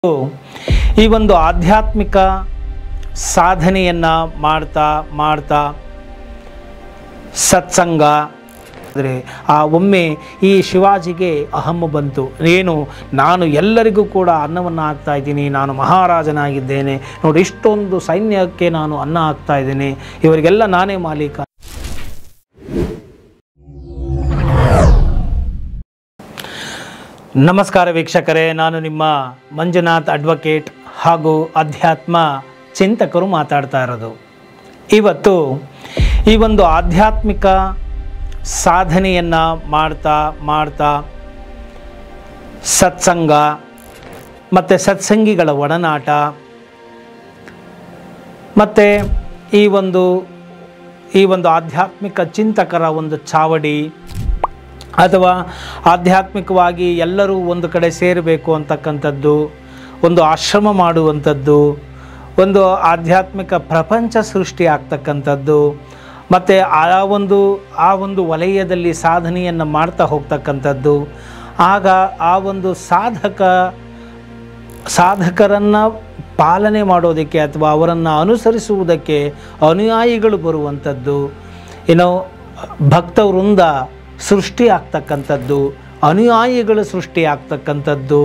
ಈ ಒಂದು ಆಧ್ಯಾತ್ಮಿಕ ಸಾಧನೆಯನ್ನು ಮಾಡ್ತಾ ಮಾಡ್ತಾ ಸತ್ಸಂಗ ಅಂದರೆ ಒಮ್ಮೆ ಈ ಶಿವಾಜಿಗೆ ಅಹಂ ಬಂತು. ಏನು, ನಾನು ಎಲ್ಲರಿಗೂ ಕೂಡ ಅನ್ನವನ್ನು ಹಾಕ್ತಾ ಇದ್ದೀನಿ, ನಾನು ಮಹಾರಾಜನಾಗಿದ್ದೇನೆ ನೋಡಿ, ಇಷ್ಟೊಂದು ಸೈನ್ಯಕ್ಕೆ ನಾನು ಅನ್ನ ಹಾಕ್ತಾ ಇದ್ದೀನಿ, ಇವರಿಗೆಲ್ಲ ನಾನೇ ಮಾಲೀಕ. ನಮಸ್ಕಾರ ವೀಕ್ಷಕರೇ, ನಾನು ನಿಮ್ಮ ಮಂಜುನಾಥ್ ಅಡ್ವೊಕೇಟ್ ಹಾಗೂ ಅಧ್ಯಾತ್ಮ ಚಿಂತಕರು ಮಾತಾಡ್ತಾ ಇರೋದು. ಇವತ್ತು ಈ ಒಂದು ಆಧ್ಯಾತ್ಮಿಕ ಸಾಧನೆಯನ್ನು ಮಾಡ್ತಾ ಮಾಡ್ತಾ ಸತ್ಸಂಗ ಮತ್ತು ಸತ್ಸಂಗಿಗಳ ಒಡನಾಟ ಮತ್ತು ಈ ಒಂದು ಆಧ್ಯಾತ್ಮಿಕ ಚಿಂತಕರ ಒಂದು ಚಾವಡಿ ಅಥವಾ ಆಧ್ಯಾತ್ಮಿಕವಾಗಿ ಎಲ್ಲರೂ ಒಂದು ಕಡೆ ಸೇರಬೇಕು ಅಂತಕ್ಕಂಥದ್ದು, ಒಂದು ಆಶ್ರಮ ಮಾಡುವಂಥದ್ದು, ಒಂದು ಆಧ್ಯಾತ್ಮಿಕ ಪ್ರಪಂಚ ಸೃಷ್ಟಿ ಆಗ್ತಕ್ಕಂಥದ್ದು, ಮತ್ತು ಆ ಒಂದು ವಲಯದಲ್ಲಿ ಸಾಧನೆಯನ್ನು ಮಾಡ್ತಾ ಹೋಗ್ತಕ್ಕಂಥದ್ದು. ಆಗ ಆ ಒಂದು ಸಾಧಕರನ್ನು ಪಾಲನೆ ಮಾಡೋದಕ್ಕೆ ಅಥವಾ ಅವರನ್ನು ಅನುಸರಿಸುವುದಕ್ಕೆ ಅನುಯಾಯಿಗಳು ಬರುವಂಥದ್ದು, ಭಕ್ತವೃಂದ ಸೃಷ್ಟಿ ಆಗ್ತಕ್ಕಂಥದ್ದು, ಅನುಯಾಯಿಗಳು ಸೃಷ್ಟಿ ಆಗ್ತಕ್ಕಂಥದ್ದು,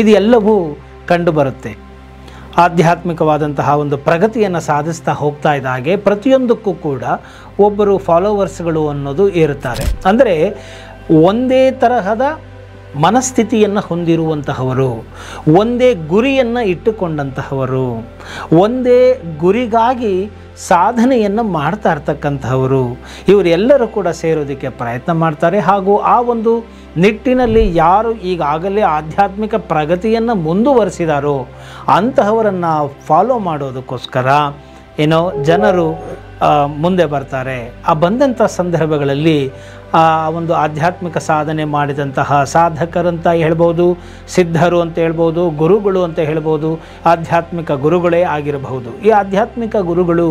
ಇದೆಲ್ಲವೂ ಕಂಡುಬರುತ್ತೆ. ಆಧ್ಯಾತ್ಮಿಕವಾದಂತಹ ಒಂದು ಪ್ರಗತಿಯನ್ನು ಸಾಧಿಸ್ತಾ ಹೋಗ್ತಾ ಇದ್ದಾಗೆ ಪ್ರತಿಯೊಂದಕ್ಕೂ ಕೂಡ ಒಬ್ಬರು ಫಾಲೋವರ್ಸ್ಗಳು ಅನ್ನೋದು ಇರುತ್ತಾರೆ. ಅಂದರೆ ಒಂದೇ ತರಹದ ಮನಸ್ಥಿತಿಯನ್ನು ಹೊಂದಿರುವಂತಹವರು, ಒಂದೇ ಗುರಿಯನ್ನು ಇಟ್ಟುಕೊಂಡಂತಹವರು, ಒಂದೇ ಗುರಿಗಾಗಿ ಸಾಧನೆಯನ್ನು ಮಾಡ್ತಾ ಇರ್ತಕ್ಕಂಥವರು, ಇವರೆಲ್ಲರೂ ಕೂಡ ಸೇರೋದಕ್ಕೆ ಪ್ರಯತ್ನ ಮಾಡ್ತಾರೆ. ಹಾಗೂ ಆ ಒಂದು ನಿಟ್ಟಿನಲ್ಲಿ ಯಾರು ಈಗಾಗಲೇ ಆಧ್ಯಾತ್ಮಿಕ ಪ್ರಗತಿಯನ್ನು ಮುಂದುವರಿಸಿದಾರೋ ಅಂತಹವರನ್ನು ಫಾಲೋ ಮಾಡೋದಕ್ಕೋಸ್ಕರ ಜನರು ಮುಂದೆ ಬರ್ತಾರೆ. ಬಂದಂಥ ಸಂದರ್ಭಗಳಲ್ಲಿ ಒಂದು ಆಧ್ಯಾತ್ಮಿಕ ಸಾಧನೆ ಮಾಡಿದಂತಹ ಸಾಧಕರಂತ ಹೇಳ್ಬೋದು, ಸಿದ್ಧರು ಅಂತ ಹೇಳ್ಬೋದು, ಗುರುಗಳು ಅಂತ ಹೇಳ್ಬೋದು, ಆಧ್ಯಾತ್ಮಿಕ ಗುರುಗಳೇ ಆಗಿರಬಹುದು. ಈ ಆಧ್ಯಾತ್ಮಿಕ ಗುರುಗಳು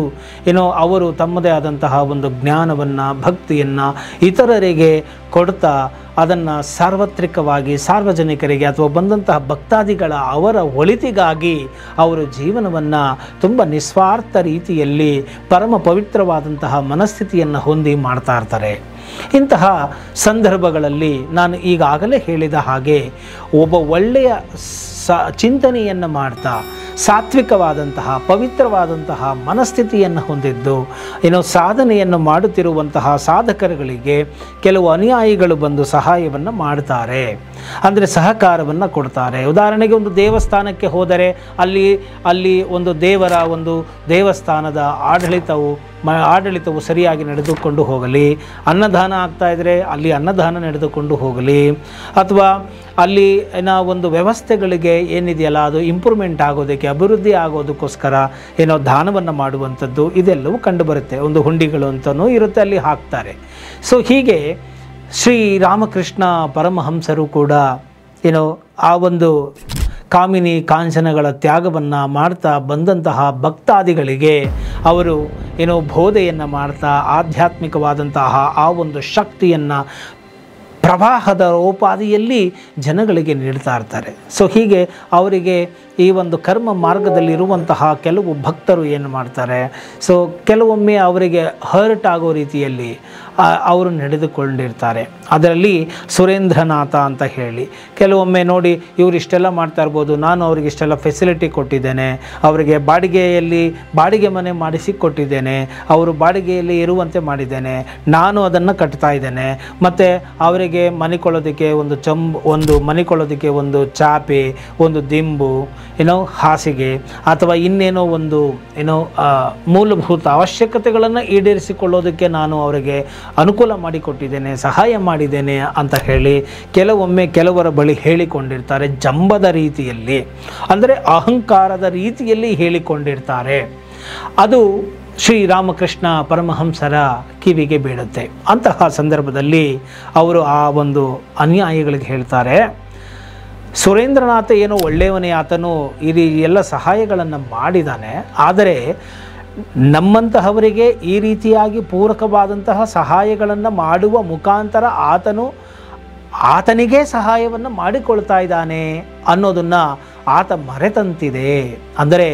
ಅವರು ತಮ್ಮದೇ ಆದಂತಹ ಒಂದು ಜ್ಞಾನವನ್ನು, ಭಕ್ತಿಯನ್ನು ಇತರರಿಗೆ ಕೊಡ್ತಾ ಅದನ್ನು ಸಾರ್ವತ್ರಿಕವಾಗಿ ಸಾರ್ವಜನಿಕರಿಗೆ ಅಥವಾ ಬಂದಂತಹ ಭಕ್ತಾದಿಗಳ ಅವರ ಒಳಿತಿಗಾಗಿ ಅವರು ಜೀವನವನ್ನು ತುಂಬ ನಿಸ್ವಾರ್ಥ ರೀತಿಯಲ್ಲಿ ಪರಮ ಪವಿತ್ರವಾದಂತಹ ಮನಸ್ಥಿತಿಯನ್ನು ಹೊಂದಿ ಮಾಡ್ತಾ ಇರ್ತಾರೆ. ಇಂತಹ ಸಂದರ್ಭಗಳಲ್ಲಿ ನಾನು ಈಗಾಗಲೇ ಹೇಳಿದ ಹಾಗೆ ಒಬ್ಬ ಒಳ್ಳೆಯ ಚಿಂತನೆಯನ್ನು ಮಾಡ್ತಾ ಸಾತ್ವಿಕವಾದಂತಹ ಪವಿತ್ರವಾದಂತಹ ಮನಸ್ಥಿತಿಯನ್ನು ಹೊಂದಿದ್ದು ಸಾಧನೆಯನ್ನು ಮಾಡುತ್ತಿರುವಂತಹ ಸಾಧಕರುಗಳಿಗೆ ಕೆಲವು ಅನುಯಾಯಿಗಳು ಬಂದು ಸಹಾಯವನ್ನು ಮಾಡ್ತಾರೆ, ಅಂದರೆ ಸಹಕಾರವನ್ನು ಕೊಡ್ತಾರೆ. ಉದಾಹರಣೆಗೆ ಒಂದು ದೇವಸ್ಥಾನಕ್ಕೆ ಹೋದರೆ ಅಲ್ಲಿ ಒಂದು ದೇವಸ್ಥಾನದ ಆಡಳಿತವು ಸರಿಯಾಗಿ ನಡೆದುಕೊಂಡು ಹೋಗಲಿ, ಅನ್ನದಾನ ಆಗ್ತಾ ಇದ್ದರೆ ಅಲ್ಲಿ ಅನ್ನದಾನ ನಡೆದುಕೊಂಡು ಹೋಗಲಿ, ಅಥವಾ ಅಲ್ಲಿ ಒಂದು ವ್ಯವಸ್ಥೆಗಳಿಗೆ ಏನಿದೆಯಲ್ಲ ಅದು ಇಂಪ್ರೂವ್ಮೆಂಟ್ ಆಗೋದಕ್ಕೆ, ಅಭಿವೃದ್ಧಿ ಆಗೋದಕ್ಕೋಸ್ಕರ ದಾನವನ್ನು ಮಾಡುವಂಥದ್ದು ಇದೆಲ್ಲವೂ ಕಂಡುಬರುತ್ತೆ. ಒಂದು ಹುಂಡಿಗಳು ಅಂತಲೂ ಇರುತ್ತೆ, ಅಲ್ಲಿ ಹಾಕ್ತಾರೆ. ಸೊ ಹೀಗೆ ಶ್ರೀರಾಮಕೃಷ್ಣ ಪರಮಹಂಸರು ಕೂಡ ಆ ಒಂದು ಕಾಮಿನಿ ಕಾಂಚನಗಳ ತ್ಯಾಗವನ್ನು ಮಾಡ್ತಾ ಬಂದಂತಹ ಭಕ್ತಾದಿಗಳಿಗೆ ಅವರು ಬೋಧೆಯನ್ನು ಮಾಡ್ತಾ ಆಧ್ಯಾತ್ಮಿಕವಾದಂತಹ ಆ ಒಂದು ಶಕ್ತಿಯನ್ನು ಪ್ರವಾಹದ ರೂಪಾದಿಯಲ್ಲಿ ಜನಗಳಿಗೆ ನೀಡ್ತಾ ಇರ್ತಾರೆ. ಸೊ ಹೀಗೆ ಅವರಿಗೆ ಈ ಒಂದು ಕರ್ಮ ಮಾರ್ಗದಲ್ಲಿರುವಂತಹ ಕೆಲವು ಭಕ್ತರು ಏನು ಮಾಡ್ತಾರೆ, ಸೊ ಕೆಲವೊಮ್ಮೆ ಅವರಿಗೆ ಹರ್ಟ್ ಆಗೋ ರೀತಿಯಲ್ಲಿ ಅವರು ನಡೆದುಕೊಂಡಿರ್ತಾರೆ. ಅದರಲ್ಲಿ ಸುರೇಂದ್ರನಾಥ ಅಂತ ಹೇಳಿ ಕೆಲವೊಮ್ಮೆ ನೋಡಿ, ಇವರು ಇಷ್ಟೆಲ್ಲ ಮಾಡ್ತಾ ಇರ್ಬೋದು, ನಾನು ಅವರಿಗೆ ಇಷ್ಟೆಲ್ಲ ಫೆಸಿಲಿಟಿ ಕೊಟ್ಟಿದ್ದೇನೆ, ಅವರಿಗೆ ಬಾಡಿಗೆ ಮನೆ ಮಾಡಿಸಿ ಕೊಟ್ಟಿದ್ದೇನೆ, ಅವರು ಬಾಡಿಗೆಯಲ್ಲಿ ಇರುವಂತೆ ಮಾಡಿದ್ದೇನೆ, ನಾನು ಅದನ್ನು ಕಟ್ತಾ ಇದ್ದೇನೆ, ಮತ್ತು ಅವರಿಗೆ ಮನಿಕೊಳ್ಳೋದಕ್ಕೆ ಒಂದು ಮನಿಕೊಳ್ಳೋದಕ್ಕೆ ಒಂದು ಚಾಪೆ, ಒಂದು ದಿಂಬು, ಹಾಸಿಗೆ, ಅಥವಾ ಇನ್ನೇನೋ ಒಂದು ಮೂಲಭೂತ ಅವಶ್ಯಕತೆಗಳನ್ನು ಈಡೇರಿಸಿಕೊಳ್ಳೋದಕ್ಕೆ ನಾನು ಅವರಿಗೆ ಅನುಕೂಲ ಮಾಡಿಕೊಟ್ಟಿದ್ದೇನೆ, ಸಹಾಯ ಮಾಡಿದ್ದೇನೆ ಅಂತ ಹೇಳಿ ಕೆಲವೊಮ್ಮೆ ಕೆಲವರ ಬಳಿ ಹೇಳಿಕೊಂಡಿರ್ತಾರೆ. ಜಂಬದ ರೀತಿಯಲ್ಲಿ, ಅಂದರೆ ಅಹಂಕಾರದ ರೀತಿಯಲ್ಲಿ ಹೇಳಿಕೊಂಡಿರ್ತಾರೆ. ಅದು ಶ್ರೀರಾಮಕೃಷ್ಣ ಪರಮಹಂಸರ ಕಿವಿಗೆ ಬೀಳುತ್ತೆ. ಅಂತಹ ಸಂದರ್ಭದಲ್ಲಿ ಅವರು ಆ ಒಂದು ಅನುಯಾಯಿಗಳಿಗೆ ಹೇಳ್ತಾರೆ, ಸುರೇಂದ್ರನಾಥ ಏನೋ ಒಳ್ಳೆಯವನೇ, ಆತನು ಎಲ್ಲ ಸಹಾಯಗಳನ್ನು ಮಾಡಿದ್ದಾನೆ, ಆದರೆ ನಮ್ಮಂತಹವರಿಗೆ ಈ ರೀತಿಯಾಗಿ ಪೂರಕವಾದಂತಹ ಸಹಾಯಗಳನ್ನು ಮಾಡುವ ಮುಖಾಂತರ ಆತನು ಆತನಿಗೇ ಸಹಾಯವನ್ನು ಮಾಡಿಕೊಳ್ತಾ ಇದ್ದಾನೆ ಅನ್ನೋದನ್ನು ಆತ ಮರೆತಂತಿದೆ. ಅಂದರೆ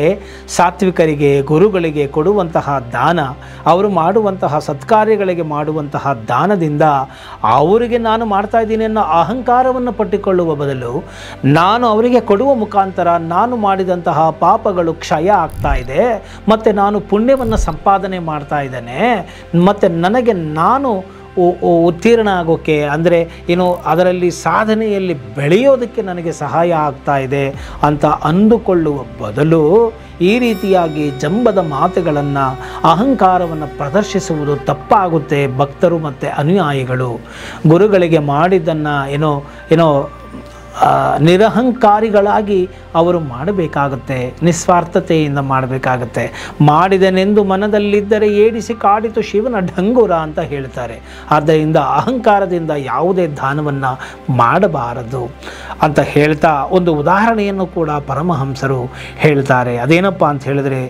ಸಾತ್ವಿಕರಿಗೆ, ಗುರುಗಳಿಗೆ ಕೊಡುವಂತಹ ದಾನ, ಅವರು ಮಾಡುವಂತಹ ಸತ್ಕಾರ್ಯಗಳಿಗೆ ಮಾಡುವಂತಹ ದಾನದಿಂದ ಅವರಿಗೆ ನಾನು ಮಾಡ್ತಾ ಇದ್ದೀನಿ ಅನ್ನೋ ಅಹಂಕಾರವನ್ನು ಪಟ್ಟಿಕೊಳ್ಳುವ ಬದಲು ನಾನು ಅವರಿಗೆ ಕೊಡುವ ಮುಖಾಂತರ ನಾನು ಮಾಡಿದಂತಹ ಪಾಪಗಳು ಕ್ಷಯ ಆಗ್ತಾ ಇದೆ, ಮತ್ತು ನಾನು ಪುಣ್ಯವನ್ನು ಸಂಪಾದನೆ ಮಾಡ್ತಾ ಇದ್ದೇನೆ, ಮತ್ತು ನನಗೆ ನಾನು ಉತ್ತೀರ್ಣ ಆಗೋಕ್ಕೆ, ಅಂದರೆ ಏನು ಅದರಲ್ಲಿ ಸಾಧನೆಯಲ್ಲಿ ಬೆಳೆಯೋದಕ್ಕೆ ನನಗೆ ಸಹಾಯ ಆಗ್ತಾ ಇದೆ ಅಂತ ಅಂದುಕೊಳ್ಳುವ ಬದಲು ಈ ರೀತಿಯಾಗಿ ಜಂಬದ ಮಾತುಗಳನ್ನು, ಅಹಂಕಾರವನ್ನು ಪ್ರದರ್ಶಿಸುವುದು ತಪ್ಪಾಗುತ್ತೆ. ಭಕ್ತರು ಮತ್ತು ಅನುಯಾಯಿಗಳು ಗುರುಗಳಿಗೆ ಮಾಡಿದ್ದನ್ನು ಏನೋ ನಿರಹಂಕಾರಿಗಳಾಗಿ ಅವರು ಮಾಡಬೇಕಾಗುತ್ತೆ, ನಿಸ್ವಾರ್ಥತೆಯಿಂದ ಮಾಡಬೇಕಾಗುತ್ತೆ. ಮಾಡಿದನೆಂದು ಮನದಲ್ಲಿದ್ದರೆ ಏಡಿಸಿ ಕಾಡಿತು ಶಿವನ ಢಂಗುರ ಅಂತ ಹೇಳ್ತಾರೆ. ಆದ್ದರಿಂದ ಅಹಂಕಾರದಿಂದ ಯಾವುದೇ ದಾನವನ್ನು ಮಾಡಬಾರದು ಅಂತ ಹೇಳ್ತಾ ಒಂದು ಉದಾಹರಣೆಯನ್ನು ಕೂಡ ಪರಮಹಂಸರು ಹೇಳ್ತಾರೆ. ಅದೇನಪ್ಪ ಅಂತ ಹೇಳಿದ್ರೆ,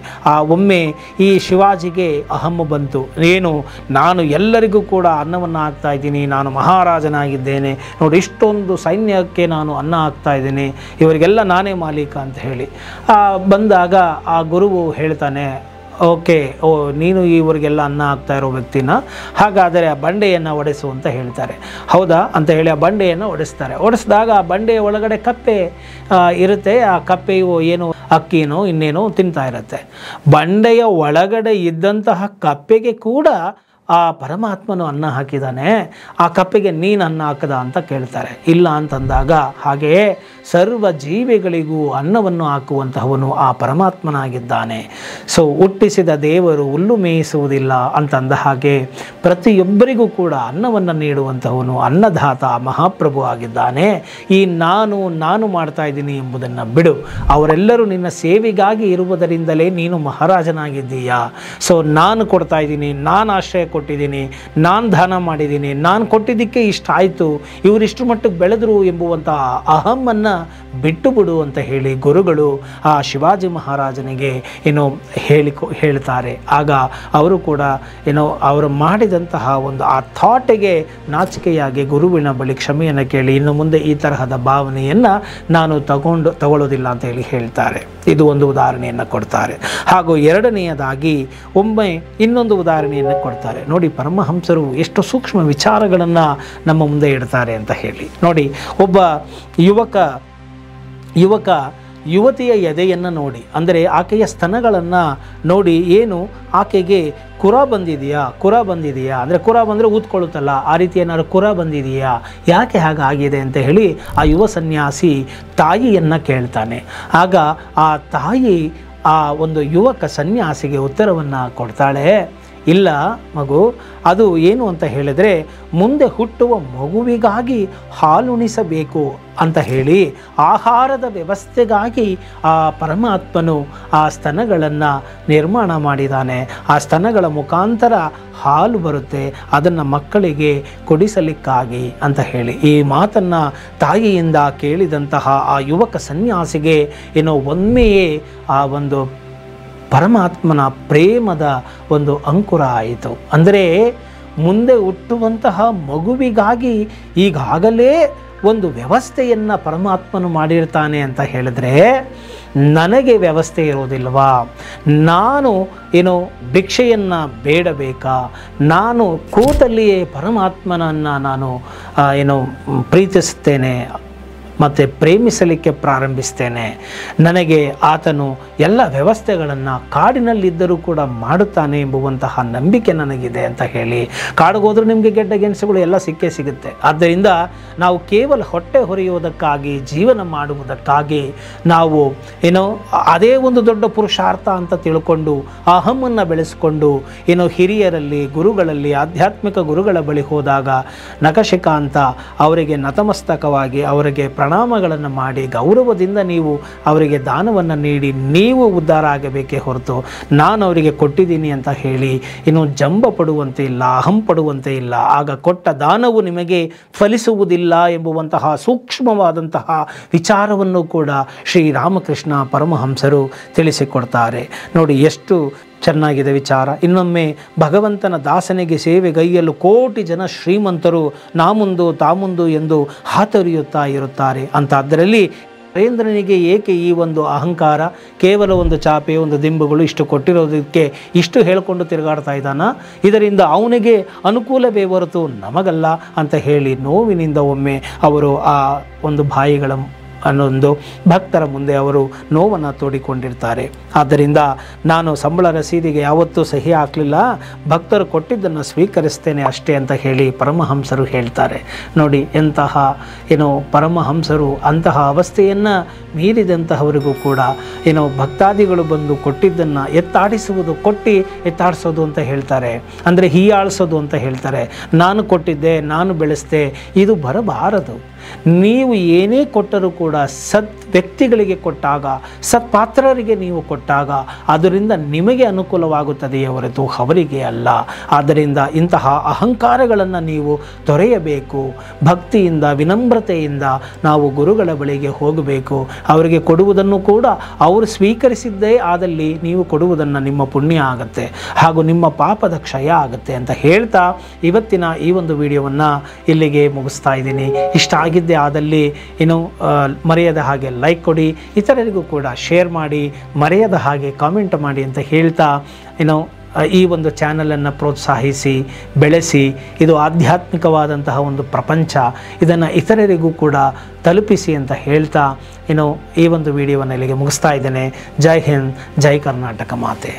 ಒಮ್ಮೆ ಈ ಶಿವಾಜಿಗೆ ಅಹಂ ಬಂತು. ಏನು ನಾನು ಎಲ್ಲರಿಗೂ ಕೂಡ ಅನ್ನವನ್ನು ಹಾಕ್ತಾ ಇದ್ದೀನಿ, ನಾನು ಮಹಾರಾಜನಾಗಿದ್ದೇನೆ, ನೋಡಿ ಇಷ್ಟೊಂದು ಸೈನ್ಯಕ್ಕೆ ನಾನು ಅನ್ನ ಹಾಕ್ತಾ ಇದ್ದೀನಿ, ಇವರಿಗೆಲ್ಲ ನಾನೇ ಮಾಲೀಕ ಅಂತ ಹೇಳಿ ಬಂದಾಗ ಆ ಗುರುವು ಹೇಳ್ತಾನೆ, ಓಕೆ, ನೀನು ಇವರಿಗೆಲ್ಲ ಅನ್ನ ಹಾಕ್ತಾ ಇರೋ ವ್ಯಕ್ತಿನ, ಹಾಗಾದರೆ ಆ ಬಂಡೆಯನ್ನು ಒಡೆಸು ಅಂತ ಹೇಳ್ತಾರೆ. ಹೌದಾ ಅಂತ ಹೇಳಿ ಆ ಬಂಡೆಯನ್ನು ಒಡೆಸ್ತಾರೆ. ಒಡೆಸಿದಾಗ ಆ ಬಂಡೆಯ ಒಳಗಡೆ ಕಪ್ಪೆ ಇರುತ್ತೆ. ಆ ಕಪ್ಪೆಯು ಏನು ಅಕ್ಕಿನೋ ಇನ್ನೇನೋ ತಿಂತಾ ಇರುತ್ತೆ. ಬಂಡೆಯ ಒಳಗಡೆ ಇದ್ದಂತಹ ಕಪ್ಪೆಗೆ ಕೂಡ ಆ ಪರಮಾತ್ಮನು ಅನ್ನ ಹಾಕಿದ್ದಾನೆ, ಆ ಕಪ್ಪೆಗೆ ನೀನು ಅನ್ನ ಹಾಕದ ಅಂತ ಕೇಳ್ತಾರೆ. ಇಲ್ಲ ಅಂತಂದಾಗ ಹಾಗೆಯೇ ಸರ್ವ ಜೀವಿಗಳಿಗೂ ಅನ್ನವನ್ನು ಹಾಕುವಂತಹವನು ಆ ಪರಮಾತ್ಮನಾಗಿದ್ದಾನೆ. ಸೊ ಹುಟ್ಟಿಸಿದ ದೇವರು ಹುಲ್ಲು ಮೇಯಿಸುವುದಿಲ್ಲ ಅಂತಂದ ಹಾಗೆ ಪ್ರತಿಯೊಬ್ಬರಿಗೂ ಕೂಡ ಅನ್ನವನ್ನು ನೀಡುವಂತಹವನು ಅನ್ನದಾತ ಮಹಾಪ್ರಭು ಆಗಿದ್ದಾನೆ. ಈ ನಾನು ಮಾಡ್ತಾ ಇದ್ದೀನಿ ಎಂಬುದನ್ನು ಬಿಡು. ಅವರೆಲ್ಲರೂ ನಿನ್ನ ಸೇವೆಗಾಗಿ ಇರುವುದರಿಂದಲೇ ನೀನು ಮಹಾರಾಜನಾಗಿದ್ದೀಯಾ. ಸೊ ನಾನು ಕೊಡ್ತಾ ಇದ್ದೀನಿ, ನಾನು ಆಶ್ರಯ ಕೊಟ್ಟಿದ್ದೀನಿ, ನಾನು ದಾನ ಮಾಡಿದ್ದೀನಿ, ನಾನು ಕೊಟ್ಟಿದ್ದಕ್ಕೆ ಇಷ್ಟ ಆಯಿತು, ಇವರಿಷ್ಟು ಮಟ್ಟಿಗೆ ಬೆಳೆದರು ಎಂಬುವಂಥ ಅಹಮ್ಮನ್ನು ಬಿಟ್ಟು ಬಿಡು ಅಂತ ಹೇಳಿ ಗುರುಗಳು ಆ ಶಿವಾಜಿ ಮಹಾರಾಜನಿಗೆ ಹೇಳ್ತಾರೆ. ಆಗ ಅವರು ಕೂಡ ಅವರು ಮಾಡಿದಂತಹ ಒಂದು ಆ ಥಾಟಿಗೆ ನಾಚಿಕೆಯಾಗಿ ಗುರುವಿನ ಬಳಿ ಕ್ಷಮೆಯನ್ನು ಕೇಳಿ ಇನ್ನು ಮುಂದೆ ಈ ತರಹದ ಭಾವನೆಯನ್ನು ನಾನು ತಗೊಳ್ಳೋದಿಲ್ಲ ಅಂತ ಹೇಳಿ ಹೇಳ್ತಾರೆ. ಇದು ಒಂದು ಉದಾಹರಣೆಯನ್ನು ಕೊಡ್ತಾರೆ. ಹಾಗೂ ಎರಡನೆಯದಾಗಿ ಒಮ್ಮೆ ಇನ್ನೊಂದು ಉದಾಹರಣೆಯನ್ನು ಕೊಡ್ತಾರೆ. ನೋಡಿ ಪರಮಹಂಸರು ಎಷ್ಟು ಸೂಕ್ಷ್ಮ ವಿಚಾರಗಳನ್ನು ನಮ್ಮ ಮುಂದೆ ಇಡ್ತಾರೆ ಅಂತ ಹೇಳಿ. ನೋಡಿ, ಒಬ್ಬ ಯುವತಿಯ ಎದೆಯನ್ನು ನೋಡಿ, ಅಂದರೆ ಆಕೆಯ ಸ್ತನಗಳನ್ನು ನೋಡಿ, ಏನು ಆಕೆಗೆ ಕುರ ಬಂದಿದೆಯಾ ಅಂದರೆ ಕುರ ಬಂದರೆ ಊದ್ಕೊಳ್ಳುತ್ತಲ್ಲ, ಆ ರೀತಿ ಏನಾದ್ರು ಕುರ ಬಂದಿದೆಯಾ, ಯಾಕೆ ಹಾಗಾಗಿದೆ ಅಂತ ಹೇಳಿ ಆ ಯುವ ಸನ್ಯಾಸಿ ತಾಯಿಯನ್ನು ಕೇಳ್ತಾನೆ. ಆಗ ಆ ತಾಯಿ ಆ ಒಂದು ಯುವಕ ಸನ್ಯಾಸಿಗೆ ಉತ್ತರವನ್ನು ಕೊಡ್ತಾಳೆ, ಇಲ್ಲ ಮಗು, ಅದು ಏನು ಅಂತ ಹೇಳಿದರೆ ಮುಂದೆ ಹುಟ್ಟುವ ಮಗುವಿಗಾಗಿ ಹಾಲುಣಿಸಬೇಕು ಅಂತ ಹೇಳಿ ಆಹಾರದ ವ್ಯವಸ್ಥೆಗಾಗಿ ಆ ಪರಮಾತ್ಮನು ಆ ಸ್ತನಗಳನ್ನು ನಿರ್ಮಾಣ ಮಾಡಿದ್ದಾನೆ. ಆ ಸ್ತನಗಳ ಮುಖಾಂತರ ಹಾಲು ಬರುತ್ತೆ, ಅದನ್ನು ಮಕ್ಕಳಿಗೆ ಕೊಡಿಸಲಿಕ್ಕಾಗಿ ಅಂತ ಹೇಳಿ ಈ ಮಾತನ್ನು ತಾಯಿಯಿಂದ ಕೇಳಿದಂತಹ ಆ ಯುವಕ ಸನ್ಯಾಸಿಗೆ ಒಮ್ಮೆಯೇ ಆ ಒಂದು ಪರಮಾತ್ಮನ ಪ್ರೇಮದ ಒಂದು ಅಂಕುರ ಆಯಿತು. ಅಂದರೆ ಮುಂದೆ ಹುಟ್ಟುವಂತಹ ಮಗುವಿಗಾಗಿ ಈಗಾಗಲೇ ಒಂದು ವ್ಯವಸ್ಥೆಯನ್ನು ಪರಮಾತ್ಮನು ಮಾಡಿರ್ತಾನೆ ಅಂತ ಹೇಳಿದ್ರೆ ನನಗೆ ವ್ಯವಸ್ಥೆ ಇರೋದಿಲ್ವಾ? ನಾನು ಭಿಕ್ಷೆಯನ್ನು ಬೇಡಬೇಕಾ? ನಾನು ಕೂತಲ್ಲಿಯೇ ಪರಮಾತ್ಮನನ್ನು ನಾನು ಪ್ರೀತಿಸುತ್ತೇನೆ ಮತ್ತು ಪ್ರೇಮಿಸಲಿಕ್ಕೆ ಪ್ರಾರಂಭಿಸ್ತೇನೆ. ನನಗೆ ಆತನು ಎಲ್ಲ ವ್ಯವಸ್ಥೆಗಳನ್ನು ಕಾಡಿನಲ್ಲಿದ್ದರೂ ಕೂಡ ಮಾಡುತ್ತಾನೆ ಎಂಬುವಂತಹ ನಂಬಿಕೆ ನನಗಿದೆ ಅಂತ ಹೇಳಿ. ಕಾಡಿಗೋದ್ರೂ ನಿಮಗೆ ಗೆಡ್ಡ ಗೆಣಸುಗಳು ಎಲ್ಲ ಸಿಕ್ಕೇ ಸಿಗುತ್ತೆ. ಆದ್ದರಿಂದ ನಾವು ಕೇವಲ ಹೊಟ್ಟೆ ಹೊರೆಯುವುದಕ್ಕಾಗಿ, ಜೀವನ ಮಾಡುವುದಕ್ಕಾಗಿ ನಾವು ಅದೇ ಒಂದು ದೊಡ್ಡ ಪುರುಷಾರ್ಥ ಅಂತ ತಿಳ್ಕೊಂಡು ಅಹಮ್ಮನ್ನು ಬೆಳೆಸಿಕೊಂಡು ಹಿರಿಯರಲ್ಲಿ, ಗುರುಗಳಲ್ಲಿ, ಆಧ್ಯಾತ್ಮಿಕ ಗುರುಗಳ ಬಳಿ ಹೋದಾಗ ನಖಶಿಖಾಂತ ಅವರಿಗೆ ನತಮಸ್ತಕವಾಗಿ ಅವರಿಗೆ ಪ್ರಣಾಮಗಳನ್ನು ಮಾಡಿ ಗೌರವದಿಂದ ನೀವು ಅವರಿಗೆ ದಾನವನ್ನು ನೀಡಿ ನೀವು ಉದ್ಧಾರ ಆಗಬೇಕೇ ಹೊರತು ನಾನು ಅವರಿಗೆ ಕೊಟ್ಟಿದ್ದೀನಿ ಅಂತ ಹೇಳಿ ಇನ್ನು ಜಂಬ ಪಡುವಂತೆ ಇಲ್ಲ, ಅಹಂ ಪಡುವಂತೆ ಇಲ್ಲ. ಆಗ ಕೊಟ್ಟ ದಾನವು ನಿಮಗೆ ಫಲಿಸುವುದಿಲ್ಲ ಎಂಬುವಂತಹ ಸೂಕ್ಷ್ಮವಾದಂತಹ ವಿಚಾರವನ್ನು ಕೂಡ ಶ್ರೀರಾಮಕೃಷ್ಣ ಪರಮಹಂಸರು ತಿಳಿಸಿಕೊಡ್ತಾರೆ. ನೋಡಿ ಎಷ್ಟು ಚೆನ್ನಾಗಿದೆ ವಿಚಾರ. ಇನ್ನೊಮ್ಮೆ ಭಗವಂತನ ದಾಸನಿಗೆ ಸೇವೆಗೈಯಲು ಕೋಟಿ ಜನ ಶ್ರೀಮಂತರು ನಾಮುಂದು ತಾಮುಂದು ಎಂದು ಹಾತೊರೆಯುತ್ತಾ ಇರುತ್ತಾರೆ. ಅಂಥದ್ದರಲ್ಲಿ ನರೇಂದ್ರನಿಗೆ ಏಕೆ ಈ ಒಂದು ಅಹಂಕಾರ, ಕೇವಲ ಒಂದು ಚಾಪೆ, ಒಂದು ದಿಂಬುಗಳು ಇಷ್ಟು ಕೊಟ್ಟಿರೋದಕ್ಕೆ ಇಷ್ಟು ಹೇಳಿಕೊಂಡು ತಿರುಗಾಡ್ತಾ ಇದ್ದಾನ? ಇದರಿಂದ ಅವನಿಗೆ ಅನುಕೂಲವೇ ಹೊರತು ನಮಗಲ್ಲ ಅಂತ ಹೇಳಿ ನೋವಿನಿಂದ ಒಮ್ಮೆ ಅವರು ಆ ಒಂದು ಬಾಯಿಗಳ ಅನ್ನೊಂದು ಭಕ್ತರ ಮುಂದೆ ಅವರು ನೋವನ್ನು ತೋಡಿಕೊಂಡಿರ್ತಾರೆ. ಆದ್ದರಿಂದ ನಾನು ಸಂಬಳ ರಸೀದಿಗೆ ಯಾವತ್ತೂ ಸಹಿ ಹಾಕಲಿಲ್ಲ, ಭಕ್ತರು ಕೊಟ್ಟಿದ್ದನ್ನು ಸ್ವೀಕರಿಸ್ತೇನೆ ಅಷ್ಟೇ ಅಂತ ಹೇಳಿ ಪರಮಹಂಸರು ಹೇಳ್ತಾರೆ. ನೋಡಿ ಎಂತಹ ಪರಮಹಂಸರು ಅಂತಹ ಅವಸ್ಥೆಯನ್ನು ಮೀರಿದಂತಹವರಿಗೂ ಕೂಡ ಭಕ್ತಾದಿಗಳು ಬಂದು ಕೊಟ್ಟಿದ್ದನ್ನು ಎತ್ತಾಡಿಸುವುದು, ಕೊಟ್ಟು ಎತ್ತಾಡಿಸೋದು ಅಂತ ಹೇಳ್ತಾರೆ. ಅಂದರೆ ಹೀಯಾಳಿಸೋದು ಅಂತ ಹೇಳ್ತಾರೆ. ನಾನು ಕೊಟ್ಟಿದ್ದೆ, ನಾನು ಬೆಳೆಸ್ದೆ, ಇದು ಬರಬಾರದು. ನೀವು ಏನೇ ಕೊಟ್ಟರೂ ಕೂಡ ಸತ್ ವ್ಯಕ್ತಿಗಳಿಗೆ ಕೊಟ್ಟಾಗ, ಸತ್ಪಾತ್ರರಿಗೆ ನೀವು ಕೊಟ್ಟಾಗ ಅದರಿಂದ ನಿಮಗೆ ಅನುಕೂಲವಾಗುತ್ತದೆಯೇ ಹೊರತು ಅವರಿಗೆ ಅಲ್ಲ. ಆದ್ದರಿಂದ ಇಂತಹ ಅಹಂಕಾರಗಳನ್ನು ನೀವು ತೊರೆಯಬೇಕು. ಭಕ್ತಿಯಿಂದ, ವಿನಮ್ರತೆಯಿಂದ ನಾವು ಗುರುಗಳ ಬಳಿಗೆ ಹೋಗಬೇಕು. ಅವರಿಗೆ ಕೊಡುವುದನ್ನು ಕೂಡ ಅವರು ಸ್ವೀಕರಿಸಿದ್ದೇ ಆದಲ್ಲಿ ನೀವು ಕೊಡುವುದನ್ನು ನಿಮ್ಮ ಪುಣ್ಯ ಆಗುತ್ತೆ, ಹಾಗೂ ನಿಮ್ಮ ಪಾಪದ ಕ್ಷಯ ಆಗುತ್ತೆ ಅಂತ ಹೇಳ್ತಾ ಇವತ್ತಿನ ಈ ಒಂದು ವಿಡಿಯೋವನ್ನು ಇಲ್ಲಿಗೆ ಮುಗಿಸ್ತಾ ಇದ್ದೀನಿ. ಇಷ್ಟ ಆಗಿದ್ದೇ ಆದಲ್ಲಿ ಮರೆಯದ ಹಾಗೆ ಲೈಕ್ ಕೊಡಿ, ಇತರರಿಗೂ ಕೂಡ ಶೇರ್ ಮಾಡಿ, ಮರೆಯದ ಹಾಗೆ ಕಾಮೆಂಟ್ ಮಾಡಿ ಅಂತ ಹೇಳ್ತಾ ಈ ಒಂದು ಚಾನಲನ್ನು ಪ್ರೋತ್ಸಾಹಿಸಿ ಬೆಳೆಸಿ. ಇದು ಆಧ್ಯಾತ್ಮಿಕವಾದಂತಹ ಒಂದು ಪ್ರಪಂಚ, ಇದನ್ನು ಇತರರಿಗೂ ಕೂಡ ತಲುಪಿಸಿ ಅಂತ ಹೇಳ್ತಾ ಈ ಒಂದು ವಿಡಿಯೋವನ್ನು ಇಲ್ಲಿಗೆ ಮುಗಿಸ್ತಾ ಇದ್ದೇನೆ. ಜೈ ಹಿಂದ್, ಜೈ ಕರ್ನಾಟಕ ಮಾತೆ.